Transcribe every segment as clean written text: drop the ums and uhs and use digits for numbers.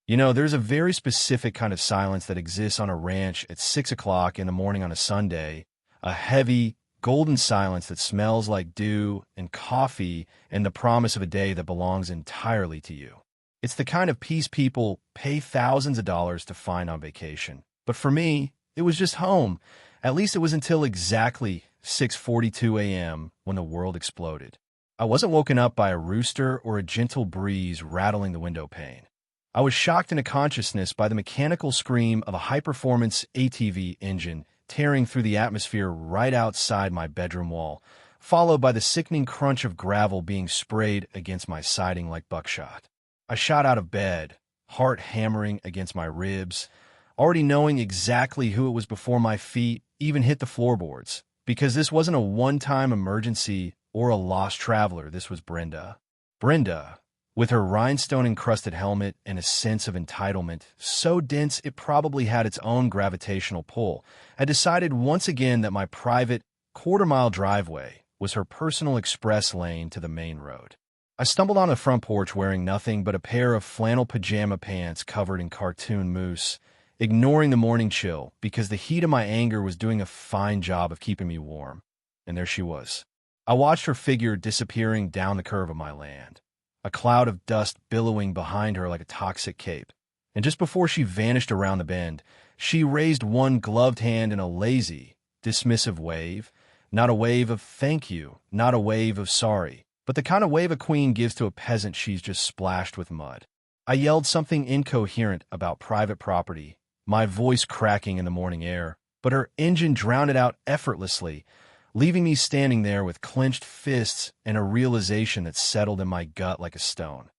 There's a very specific kind of silence that exists on a ranch at 6 o'clock in the morning on a Sunday, a heavy, golden silence that smells like dew and coffee and the promise of a day that belongs entirely to you. It's the kind of peace people pay thousands of dollars to find on vacation. But for me, it was just home. At least it was until exactly 6:42 a.m. when the world exploded. I wasn't woken up by a rooster or a gentle breeze rattling the window pane. I was shocked into consciousness by the mechanical scream of a high-performance ATV engine tearing through the atmosphere right outside my bedroom wall, followed by the sickening crunch of gravel being sprayed against my siding like buckshot. I shot out of bed, heart hammering against my ribs, already knowing exactly who it was before my feet even hit the floorboards, because this wasn't a one-time emergency or a lost traveler. This was Brenda. Brenda, with her rhinestone-encrusted helmet and a sense of entitlement so dense it probably had its own gravitational pull, had decided once again that my private, quarter-mile driveway was her personal express lane to the main road. I stumbled on the front porch wearing nothing but a pair of flannel pajama pants covered in cartoon moose, ignoring the morning chill because the heat of my anger was doing a fine job of keeping me warm. And there she was. I watched her figure disappearing down the curve of my land, a cloud of dust billowing behind her like a toxic cape. And just before she vanished around the bend, she raised one gloved hand in a lazy, dismissive wave, not a wave of thank you, not a wave of sorry, but the kind of wave a queen gives to a peasant she's just splashed with mud. I yelled something incoherent about private property, my voice cracking in the morning air, but her engine drowned it out effortlessly, leaving me standing there with clenched fists and a realization that settled in my gut like a stone.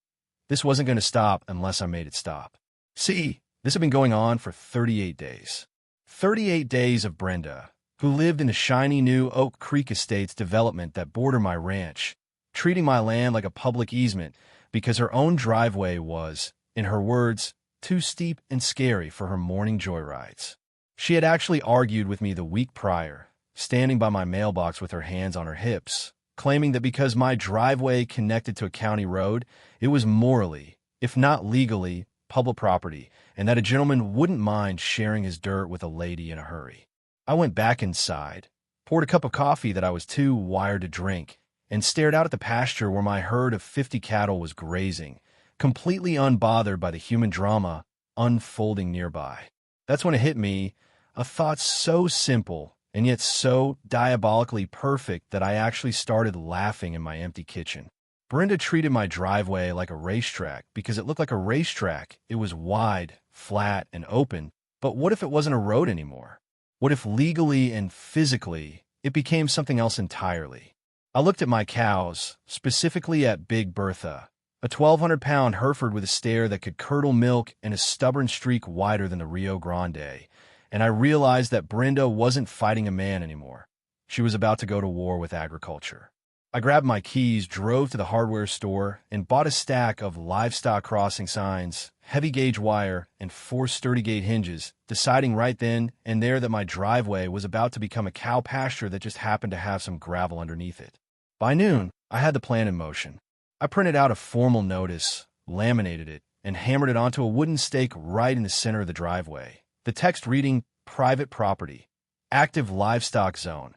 This wasn't going to stop unless I made it stop. See, this had been going on for 38 days. 38 days of Brenda, who lived in the shiny new Oak Creek Estates development that bordered my ranch, treating my land like a public easement because her own driveway was, in her words, too steep and scary for her morning joyrides. She had actually argued with me the week prior, standing by my mailbox with her hands on her hips, claiming that because my driveway connected to a county road, it was morally, if not legally, public property, and that a gentleman wouldn't mind sharing his dirt with a lady in a hurry. I went back inside, poured a cup of coffee that I was too wired to drink, and stared out at the pasture where my herd of 50 cattle was grazing, completely unbothered by the human drama unfolding nearby. That's when it hit me, a thought so simple and yet so diabolically perfect that I actually started laughing in my empty kitchen. Brenda treated my driveway like a racetrack because it looked like a racetrack. It was wide, flat, and open, but what if it wasn't a road anymore? What if legally and physically it became something else entirely? I looked at my cows, specifically at Big Bertha, a 1,200-pound Hereford with a stare that could curdle milk and a stubborn streak wider than the Rio Grande, and I realized that Brenda wasn't fighting a man anymore. She was about to go to war with agriculture. I grabbed my keys, drove to the hardware store, and bought a stack of livestock crossing signs, heavy-gauge wire, and 4 sturdy-gate hinges, deciding right then and there that my driveway was about to become a cow pasture that just happened to have some gravel underneath it. By noon, I had the plan in motion. I printed out a formal notice, laminated it, and hammered it onto a wooden stake right in the center of the driveway. The text reading, Private Property, Active Livestock Zone,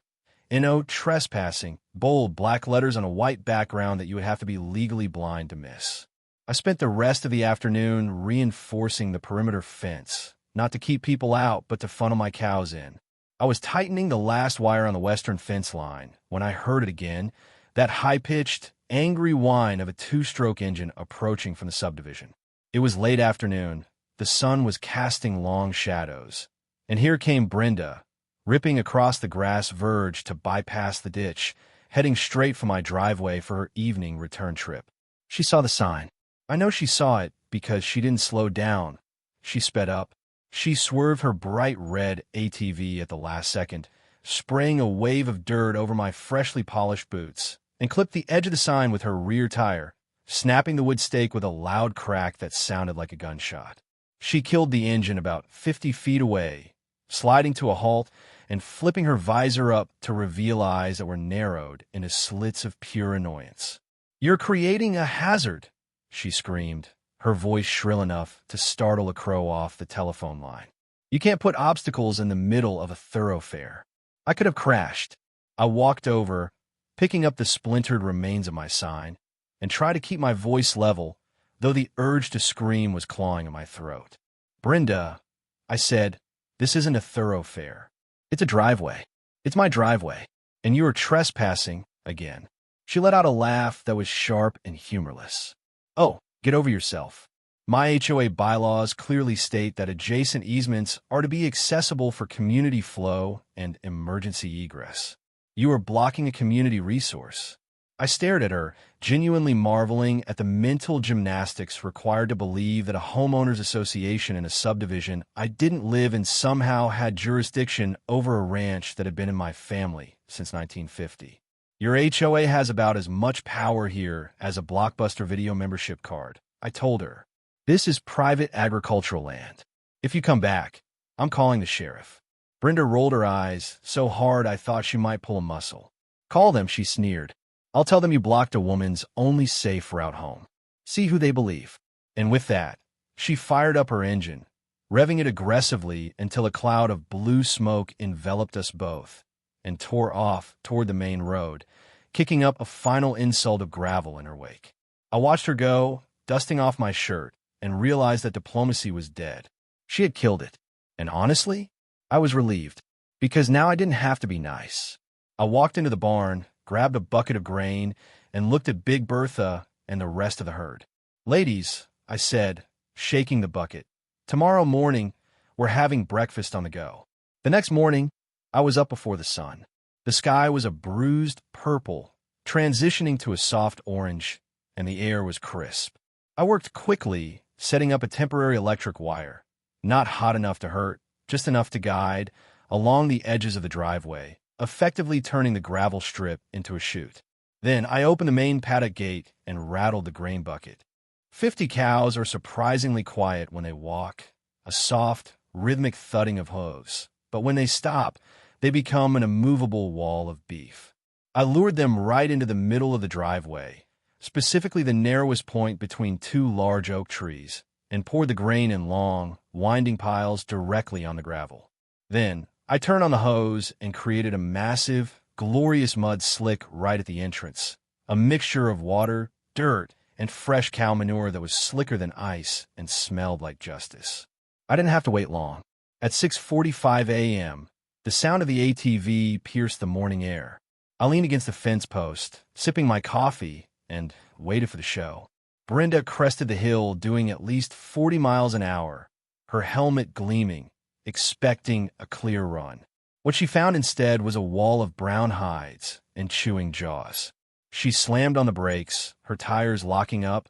NO Trespassing, bold black letters on a white background that you would have to be legally blind to miss. I spent the rest of the afternoon reinforcing the perimeter fence, not to keep people out, but to funnel my cows in. I was tightening the last wire on the western fence line when I heard it again, that high-pitched, angry whine of a 2-stroke engine approaching from the subdivision. It was late afternoon. The sun was casting long shadows. And here came Brenda, ripping across the grass verge to bypass the ditch, heading straight for my driveway for her evening return trip. She saw the sign. I know she saw it because she didn't slow down. She sped up. She swerved her bright red ATV at the last second, spraying a wave of dirt over my freshly polished boots, and clipped the edge of the sign with her rear tire, snapping the wood stake with a loud crack that sounded like a gunshot. She killed the engine about 50 feet away, sliding to a halt and flipping her visor up to reveal eyes that were narrowed into slits of pure annoyance. "You're creating a hazard," she screamed, her voice shrill enough to startle a crow off the telephone line. You can't put obstacles in the middle of a thoroughfare. I could have crashed. I walked over, picking up the splintered remains of my sign, and tried to keep my voice level, though the urge to scream was clawing at my throat. Brenda, I said, this isn't a thoroughfare. It's a driveway. It's my driveway, and you are trespassing again. She let out a laugh that was sharp and humorless. Oh, get over yourself. My HOA bylaws clearly state that adjacent easements are to be accessible for community flow and emergency egress. You are blocking a community resource. I stared at her, genuinely marveling at the mental gymnastics required to believe that a homeowners association in a subdivision I didn't live in somehow had jurisdiction over a ranch that had been in my family since 1950. Your HOA has about as much power here as a Blockbuster video membership card, I told her. This is private agricultural land. If you come back, I'm calling the sheriff. Brenda rolled her eyes so hard I thought she might pull a muscle. Call them, she sneered. I'll tell them you blocked a woman's only safe route home. See who they believe. And with that, she fired up her engine, revving it aggressively until a cloud of blue smoke enveloped us both, and tore off toward the main road, kicking up a final insult of gravel in her wake. I watched her go, dusting off my shirt, and realized that diplomacy was dead. She had killed it. And honestly, I was relieved, because now I didn't have to be nice. I walked into the barn, grabbed a bucket of grain, and looked at Big Bertha and the rest of the herd. Ladies, I said, shaking the bucket, tomorrow morning, we're having breakfast on the go. The next morning, I was up before the sun. The sky was a bruised purple, transitioning to a soft orange, and the air was crisp. I worked quickly, setting up a temporary electric wire, not hot enough to hurt, just enough to guide, along the edges of the driveway, effectively turning the gravel strip into a chute. Then I opened the main paddock gate and rattled the grain bucket. 50 cows are surprisingly quiet when they walk, a soft, rhythmic thudding of hooves. But when they stop, they become an immovable wall of beef. I lured them right into the middle of the driveway, specifically the narrowest point between two large oak trees, and poured the grain in long, winding piles directly on the gravel. Then, I turned on the hose and created a massive, glorious mud slick right at the entrance, a mixture of water, dirt, and fresh cow manure that was slicker than ice and smelled like justice. I didn't have to wait long. At 6:45 a.m., the sound of the ATV pierced the morning air. I leaned against the fence post, sipping my coffee, and waited for the show. Brenda crested the hill doing at least 40 miles an hour, her helmet gleaming, expecting a clear run. What she found instead was a wall of brown hides and chewing jaws. She slammed on the brakes, her tires locking up,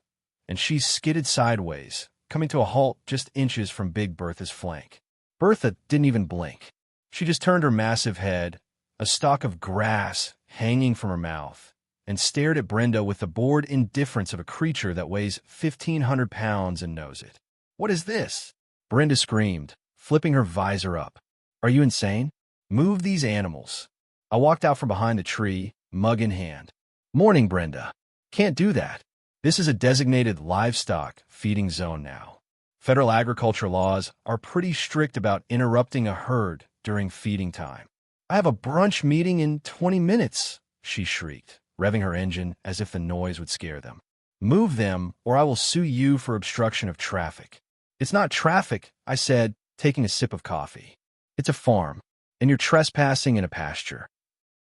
and she skidded sideways, coming to a halt just inches from Big Bertha's flank. Bertha didn't even blink. She just turned her massive head, a stalk of grass hanging from her mouth, and stared at Brenda with the bored indifference of a creature that weighs 1,500 pounds and knows it. What is this? Brenda screamed, flipping her visor up. Are you insane? Move these animals. I walked out from behind the tree, mug in hand. Morning, Brenda. Can't do that. This is a designated livestock feeding zone now. Federal agriculture laws are pretty strict about interrupting a herd during feeding time. I have a brunch meeting in 20 minutes, she shrieked, revving her engine as if the noise would scare them. Move them, or I will sue you for obstruction of traffic. It's not traffic, I said, taking a sip of coffee. It's a farm, and you're trespassing in a pasture.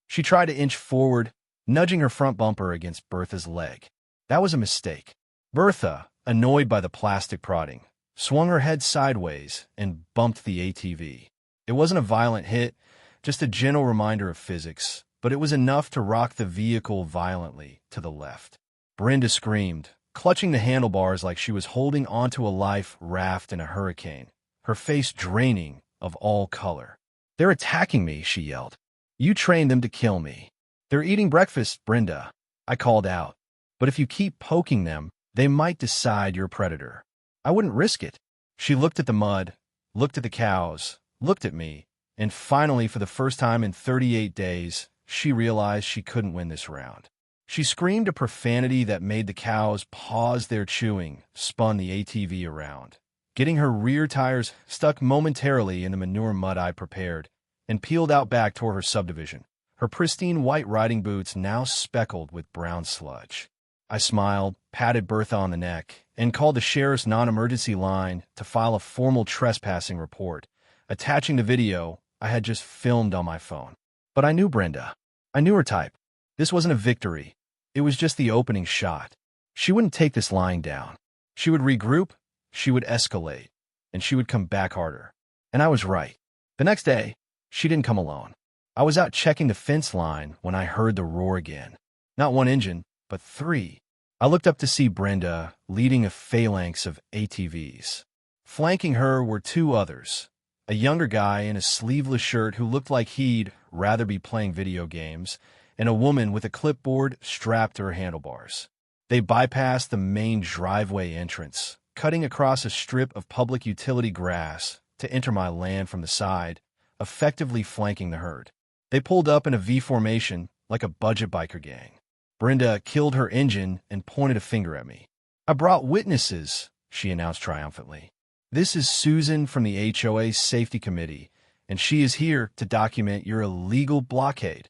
She tried to inch forward, nudging her front bumper against Bertha's leg. That was a mistake. Bertha, annoyed by the plastic prodding, swung her head sideways and bumped the ATV. It wasn't a violent hit, just a gentle reminder of physics, but it was enough to rock the vehicle violently to the left. Brenda screamed, clutching the handlebars like she was holding onto a life raft in a hurricane, her face draining of all color. They're attacking me, she yelled. You trained them to kill me. They're eating breakfast, Brenda, I called out. But if you keep poking them, they might decide you're a predator. I wouldn't risk it. She looked at the mud, looked at the cows, looked at me, and finally, for the first time in 38 days, she realized she couldn't win this round. She screamed a profanity that made the cows pause their chewing, spun the ATV around, getting her rear tires stuck momentarily in the manure mud I prepared, and peeled out back toward her subdivision, her pristine white riding boots now speckled with brown sludge. I smiled, patted Bertha on the neck, and called the sheriff's non-emergency line to file a formal trespassing report, attaching the video I had just filmed on my phone. But I knew Brenda. I knew her type. This wasn't a victory. It was just the opening shot. She wouldn't take this lying down. She would regroup, she would escalate, and she would come back harder. And I was right. The next day, she didn't come alone. I was out checking the fence line when I heard the roar again. Not one engine, but three. I looked up to see Brenda leading a phalanx of ATVs. Flanking her were two others, a younger guy in a sleeveless shirt who looked like he'd rather be playing video games, and a woman with a clipboard strapped to her handlebars. They bypassed the main driveway entrance, cutting across a strip of public utility grass to enter my land from the side, effectively flanking the herd. They pulled up in a V formation like a budget biker gang. Brenda killed her engine and pointed a finger at me. "I brought witnesses," she announced triumphantly. "This is Susan from the HOA Safety Committee, and she is here to document your illegal blockade."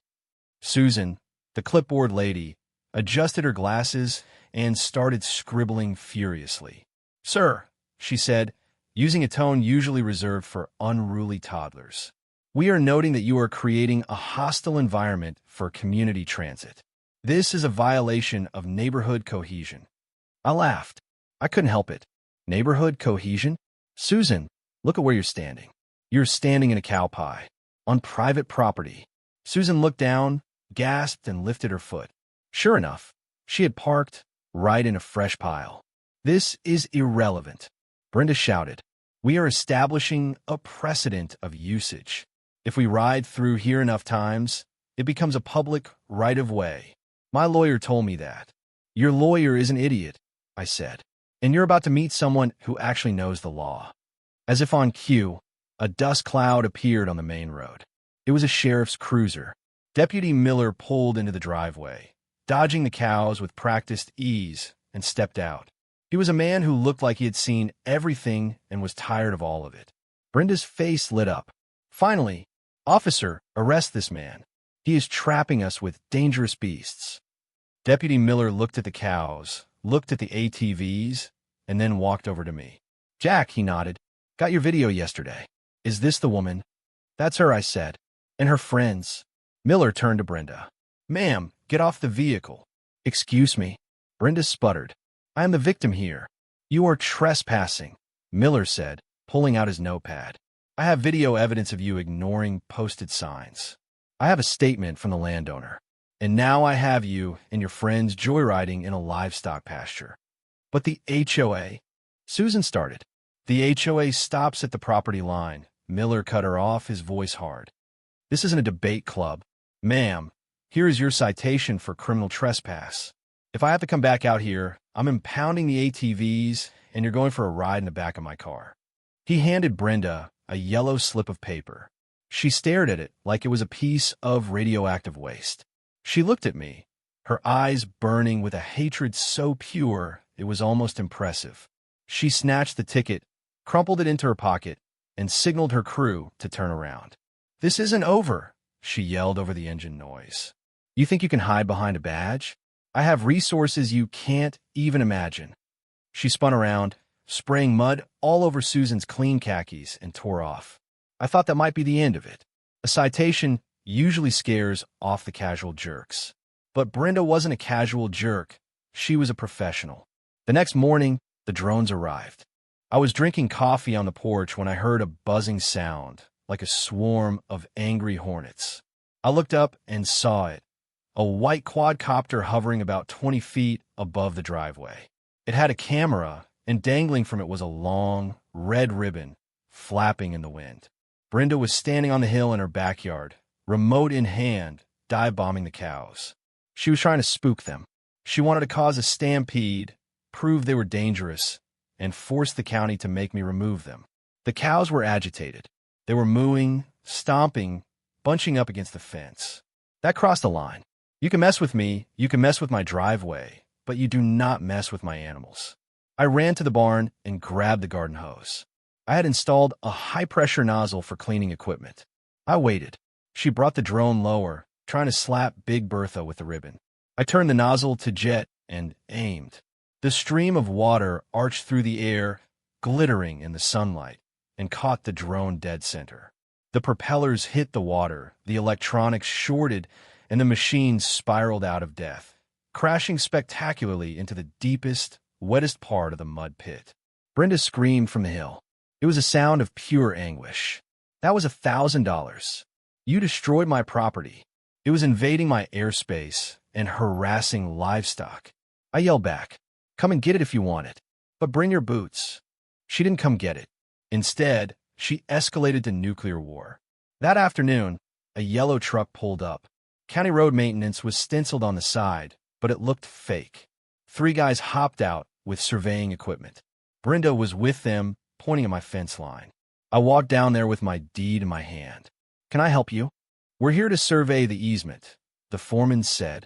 Susan, the clipboard lady, adjusted her glasses and started scribbling furiously. "Sir," she said, using a tone usually reserved for unruly toddlers, "we are noting that you are creating a hostile environment for community transit. This is a violation of neighborhood cohesion." I laughed. I couldn't help it. Neighborhood cohesion? Susan, look at where you're standing. You're standing in a cow pie, on private property. Susan looked down, gasped, and lifted her foot. Sure enough, she had parked right in a fresh pile. "This is irrelevant," Brenda shouted. "We are establishing a precedent of usage. If we ride through here enough times, it becomes a public right-of-way. My lawyer told me that." "Your lawyer is an idiot," I said, "and you're about to meet someone who actually knows the law." As if on cue, a dust cloud appeared on the main road. It was a sheriff's cruiser. Deputy Miller pulled into the driveway, dodging the cows with practiced ease, and stepped out. He was a man who looked like he had seen everything and was tired of all of it. Brenda's face lit up. "Finally, officer, arrest this man. He is trapping us with dangerous beasts." Deputy Miller looked at the cows, looked at the ATVs, and then walked over to me. "Jack," he nodded, "got your video yesterday. Is this the woman?" "That's her," I said. "And her friends." Miller turned to Brenda. "Ma'am, get off the vehicle." "Excuse me." Brenda sputtered. "I am the victim here." "You are trespassing," Miller said, pulling out his notepad. "I have video evidence of you ignoring posted signs. I have a statement from the landowner. And now I have you and your friends joyriding in a livestock pasture." "But the HOA..." Susan started. "The HOA stops at the property line." Miller cut her off, his voice hard. "This isn't a debate club. Ma'am, here is your citation for criminal trespass. If I have to come back out here, I'm impounding the ATVs, and you're going for a ride in the back of my car." He handed Brenda a yellow slip of paper. She stared at it like it was a piece of radioactive waste. She looked at me, her eyes burning with a hatred so pure it was almost impressive. She snatched the ticket, crumpled it into her pocket, and signaled her crew to turn around. "This isn't over," she yelled over the engine noise. "You think you can hide behind a badge? I have resources you can't even imagine." She spun around, spraying mud all over Susan's clean khakis, and tore off. I thought that might be the end of it. A citation usually scares off the casual jerks. But Brenda wasn't a casual jerk. She was a professional. The next morning, the drones arrived. I was drinking coffee on the porch when I heard a buzzing sound, like a swarm of angry hornets. I looked up and saw it, a white quadcopter hovering about 20 feet above the driveway. It had a camera, and dangling from it was a long, red ribbon, flapping in the wind. Brenda was standing on the hill in her backyard, remote in hand, dive-bombing the cows. She was trying to spook them. She wanted to cause a stampede, prove they were dangerous, and force the county to make me remove them. The cows were agitated. They were mooing, stomping, bunching up against the fence. That crossed the line. You can mess with me, you can mess with my driveway, but you do not mess with my animals. I ran to the barn and grabbed the garden hose. I had installed a high-pressure nozzle for cleaning equipment. I waited. She brought the drone lower, trying to slap Big Bertha with the ribbon. I turned the nozzle to jet and aimed. The stream of water arched through the air, glittering in the sunlight, and caught the drone dead center. The propellers hit the water, the electronics shorted, and the machine spiraled out of depth, crashing spectacularly into the deepest, wettest part of the mud pit. Brenda screamed from the hill. It was a sound of pure anguish. That was $1,000. You destroyed my property. It was invading my airspace and harassing livestock. I yelled back, "Come and get it if you want it, but bring your boots." She didn't come get it. Instead, she escalated to nuclear war. That afternoon, a yellow truck pulled up. County road maintenance was stenciled on the side, but it looked fake. 3 guys hopped out with surveying equipment. Brenda was with them, pointing at my fence line. I walked down there with my deed in my hand. "Can I help you?" "We're here to survey the easement," the foreman said,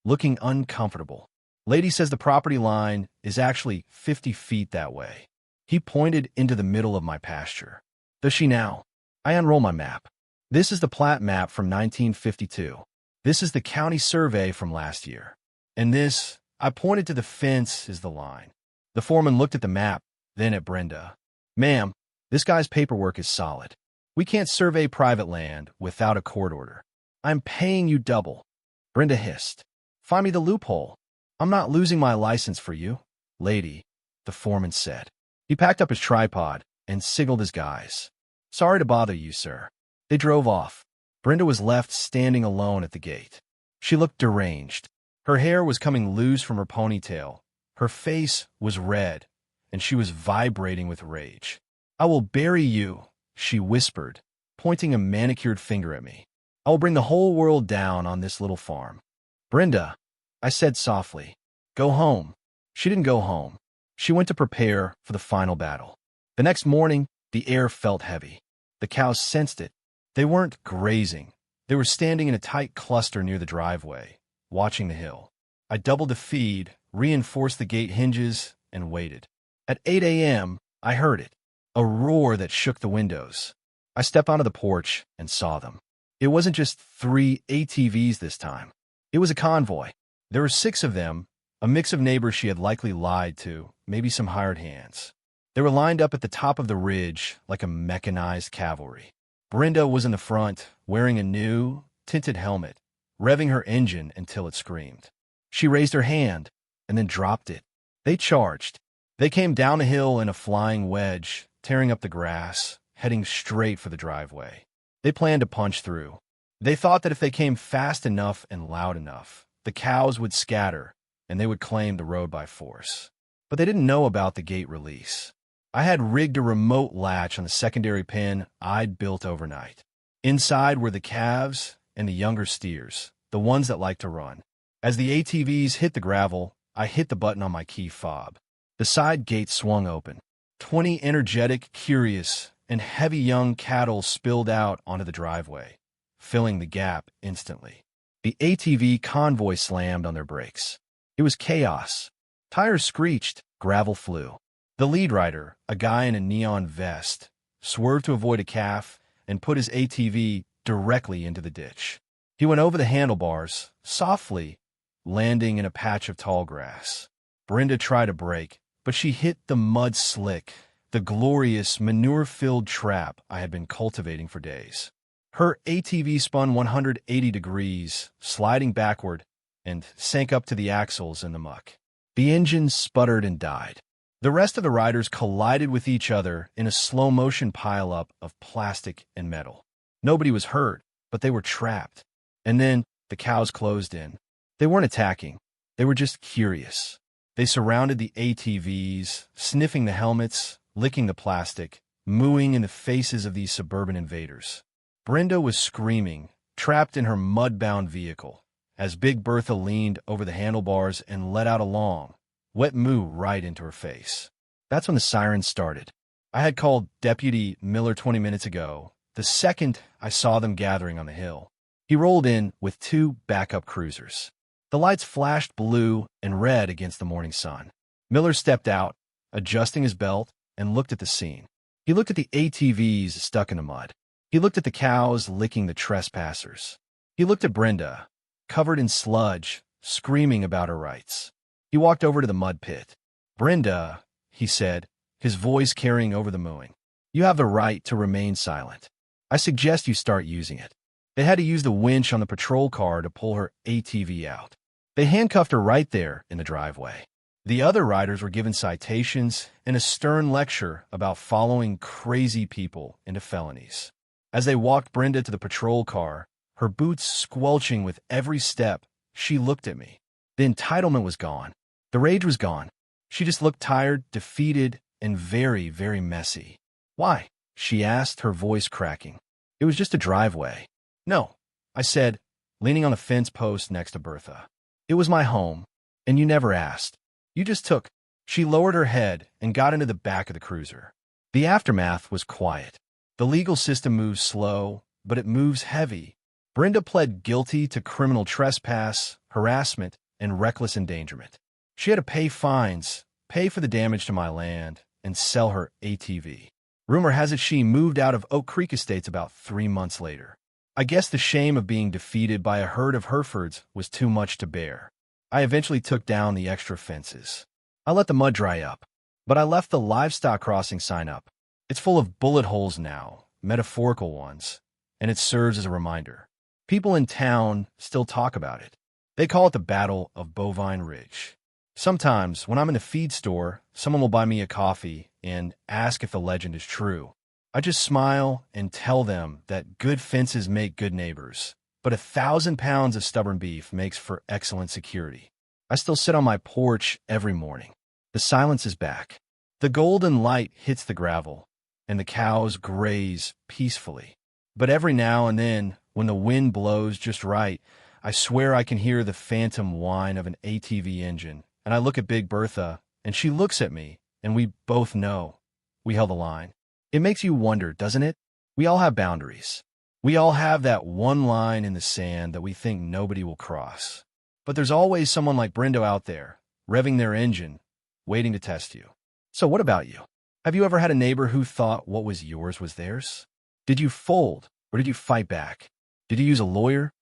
looking uncomfortable. "Lady says the property line is actually 50 feet that way." He pointed into the middle of my pasture. "Does she now?" I unroll my map. This is the plat map from 1952. This is the county survey from last year. And this, I pointed to the fence, is the line. The foreman looked at the map, then at Brenda. "Ma'am, this guy's paperwork is solid. We can't survey private land without a court order. I'm paying you double." Brenda hissed. "Find me the loophole. I'm not losing my license for you." "Lady," the foreman said. He packed up his tripod and signaled his guys. "Sorry to bother you, sir." They drove off. Brenda was left standing alone at the gate. She looked deranged. Her hair was coming loose from her ponytail. Her face was red, and she was vibrating with rage. "I will bury you," she whispered, pointing a manicured finger at me. "I will bring the whole world down on this little farm." "Brenda," I said softly, "go home." She didn't go home. She went to prepare for the final battle. The next morning, the air felt heavy. The cows sensed it. They weren't grazing. They were standing in a tight cluster near the driveway, watching the hill. I doubled the feed, reinforced the gate hinges, and waited. At 8 a.m., I heard it, a roar that shook the windows. I stepped onto the porch and saw them. It wasn't just 3 ATVs this time. It was a convoy. There were 6 of them, a mix of neighbors she had likely lied to, maybe some hired hands. They were lined up at the top of the ridge like a mechanized cavalry. Brenda was in the front, wearing a new, tinted helmet, revving her engine until it screamed. She raised her hand and then dropped it. They charged. They came down the hill in a flying wedge, tearing up the grass, heading straight for the driveway. They planned to punch through. They thought that if they came fast enough and loud enough, the cows would scatter and they would claim the road by force. But they didn't know about the gate release. I had rigged a remote latch on the secondary pen I'd built overnight. Inside were the calves and the younger steers, the ones that like to run. As the ATVs hit the gravel, I hit the button on my key fob. The side gate swung open. 20 energetic, curious, and heavy young cattle spilled out onto the driveway, filling the gap instantly. The ATV convoy slammed on their brakes. It was chaos. Tires screeched, gravel flew. The lead rider, a guy in a neon vest, swerved to avoid a calf and put his ATV directly into the ditch. He went over the handlebars, softly, landing in a patch of tall grass. Brenda tried to brake, but she hit the mud slick, the glorious, manure-filled trap I had been cultivating for days. Her ATV spun 180 degrees, sliding backward, and sank up to the axles in the muck. The engine sputtered and died. The rest of the riders collided with each other in a slow-motion pileup of plastic and metal. Nobody was hurt, but they were trapped. And then the cows closed in. They weren't attacking. They were just curious. They surrounded the ATVs, sniffing the helmets, licking the plastic, mooing in the faces of these suburban invaders. Brenda was screaming, trapped in her mud-bound vehicle, as Big Bertha leaned over the handlebars and let out a long, wet moo right into her face. That's when the sirens started. I had called Deputy Miller 20 minutes ago, the second I saw them gathering on the hill. He rolled in with two backup cruisers. The lights flashed blue and red against the morning sun. Miller stepped out, adjusting his belt, and looked at the scene. He looked at the ATVs stuck in the mud. He looked at the cows licking the trespassers. He looked at Brenda, covered in sludge, screaming about her rights. He walked over to the mud pit. "Brenda," he said, his voice carrying over the mooing, "you have the right to remain silent. I suggest you start using it." They had to use the winch on the patrol car to pull her ATV out. They handcuffed her right there in the driveway. The other riders were given citations and a stern lecture about following crazy people into felonies. As they walked Brenda to the patrol car, her boots squelching with every step, she looked at me. The entitlement was gone. The rage was gone. She just looked tired, defeated, and very, very messy. "Why?" she asked, her voice cracking. "It was just a driveway." "No," I said, leaning on a fence post next to Bertha. "It was my home, and you never asked. You just took." She lowered her head and got into the back of the cruiser. The aftermath was quiet. The legal system moves slow, but it moves heavy. Brenda pled guilty to criminal trespass, harassment, and reckless endangerment. She had to pay fines, pay for the damage to my land, and sell her ATV. Rumor has it she moved out of Oak Creek Estates about 3 months later. I guess the shame of being defeated by a herd of Herefords was too much to bear. I eventually took down the extra fences. I let the mud dry up, but I left the livestock crossing sign up. It's full of bullet holes now, metaphorical ones, and it serves as a reminder. People in town still talk about it. They call it the Battle of Bovine Ridge. Sometimes, when I'm in the feed store, someone will buy me a coffee and ask if the legend is true. I just smile and tell them that good fences make good neighbors, but 1,000 pounds of stubborn beef makes for excellent security. I still sit on my porch every morning. The silence is back. The golden light hits the gravel, and the cows graze peacefully. But every now and then, when the wind blows just right, I swear I can hear the phantom whine of an ATV engine, and I look at Big Bertha, and she looks at me, and we both know we held the line. It makes you wonder, doesn't it? We all have boundaries. We all have that one line in the sand that we think nobody will cross. But there's always someone like Brendo out there, revving their engine, waiting to test you. So what about you? Have you ever had a neighbor who thought what was yours was theirs? Did you fold, or did you fight back? Did you use a lawyer,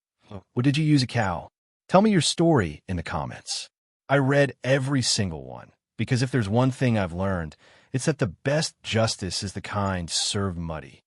or did you use a cow? Tell me your story in the comments. I read every single one, because if there's one thing I've learned, it's that the best justice is the kind served muddy.